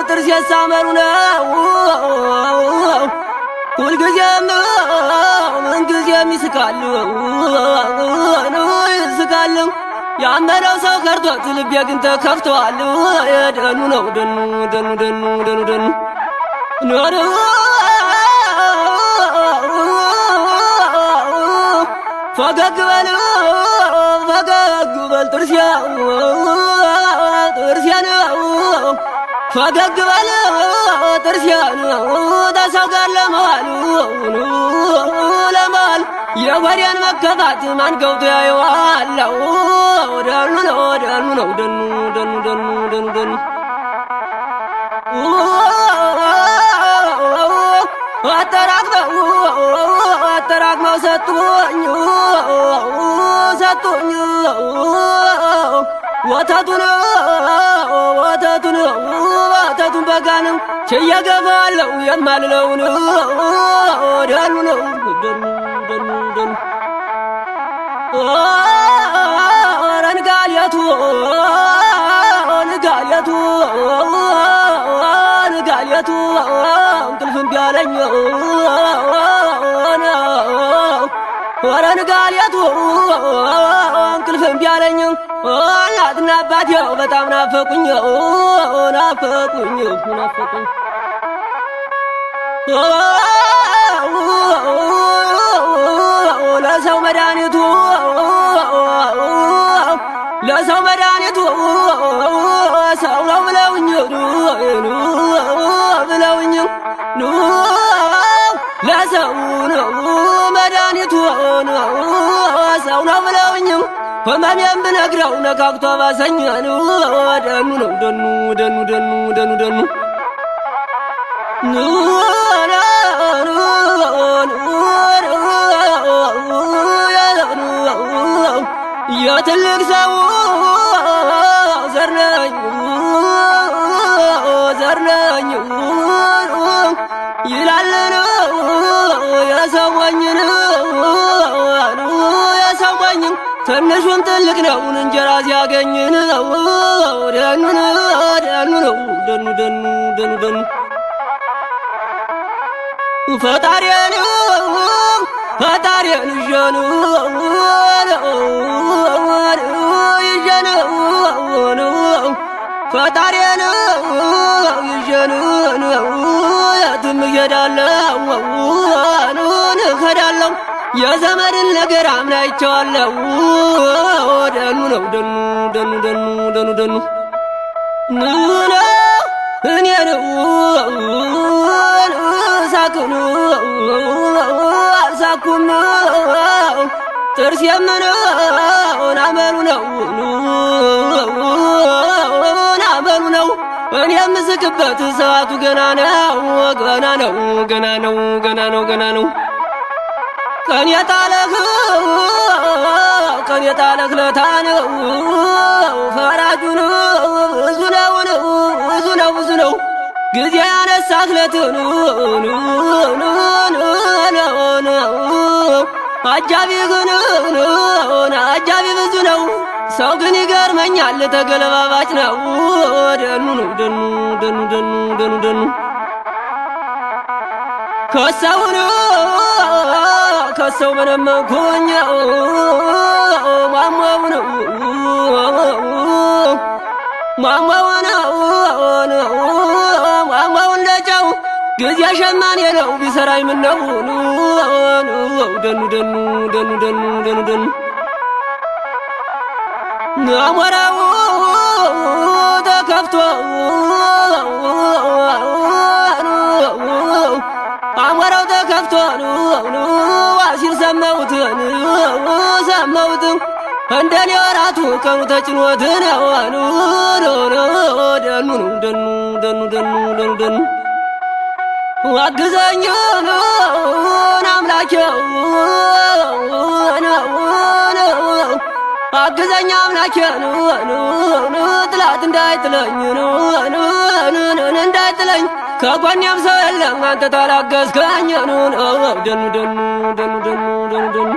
ጥርስ ያሳመሩ ነው ሁልጊዜም ምንጊዜም ይስቃሉ ይስቃሉ ያመረው ሰው ከርቶት ልቤ ግን ተከፍተዋል ደኑ ነው ደኑ ደኑ ደኑ ደኑ ደኑ ኖሩ ፈገግ በል ጥርሴ ነው ፈገግ በል ጥርሴ ነው ተሰው ጋር ለመዋል የወሬን መከፋት ማን ገብቶ ያየዋል ደኑ ነው ደኑ ነው ደኑ ደኑ ደኑ ደኑ ደኑ አጠራቅመው ሰጡኝ ወተቱን በጋንም ችዬ ገባለሁ የማልለውን ደኑ ነው ደኑ ደኑ ደኑ ንጋሌቱ እንቅልፍ እምቢ አለኝ ንጋሌቱ እንቅልፍ እምቢ አለኝ እናትና አባቴ በጣም ናፈቁኝ ለሰው መድኃኒቱ ሰው ነው ብለውኝ ለሰው ነው መድኃኒቱ ሰው ነው ብለውኝ ህመሜን ብነግረው ነካክቶ ባሰኝ ደኑ ነው ደኑ ደኑ ደኑ ደኑ ደኑ የትልቅ ሰው ዘር ነኝ ይላልን የሰወኝን ትንሹም ትልቅ ነው እንጀራ ሲያገኝን ደኑ ነው ደኑ ነው ደኑ ደኑ ደኑ ደኑ ፈጣሪን ይዤኑ ፈጣሪን ይዤኑ የትም እሄዳለሁ የዘመድን ነገር አምናይቸዋለሁ ደኑ ነው ደኑ ደኑ ደኑ ደኑ ደኑ እኔ ነው ሳቅኑ አልሳኩም ጥርስ የምነውን አመሉ ነው እኔ የምስቅበት ሰዓቱ ገና ነው ቀን የጣለህ ለታ ነው ፈራጁ ነው ብዙ ነው ጊዜ ያነሳህ ለትን አጃቢ ብዙ ነው ሰው ግን ይገርመኛል ተገለባባጭ ነው ደኑ ነው ደኑ ደኑ ደኑ ደኑ ደኑ ከሰው መነመንኩኝ ሟሟው እንደጨው ጊዜ ሸማኔ ነው ቢሰራኝ ምነው ደኑ ደኑ ደኑ ደኑ ደኑ ደኑ አሞራው ተከፍቶ ሲል ሰማሁት እንደኔ ወራቱ ቀኑ ተጭኖት ነው ደኑ ደኑ አግዘኝ አምላኬ አግዘኝ አምላኬ ጥላት እንዳይጥለኝ ከጎኔም ሰው የለም አንተ ታላገዝከኝ ደኑ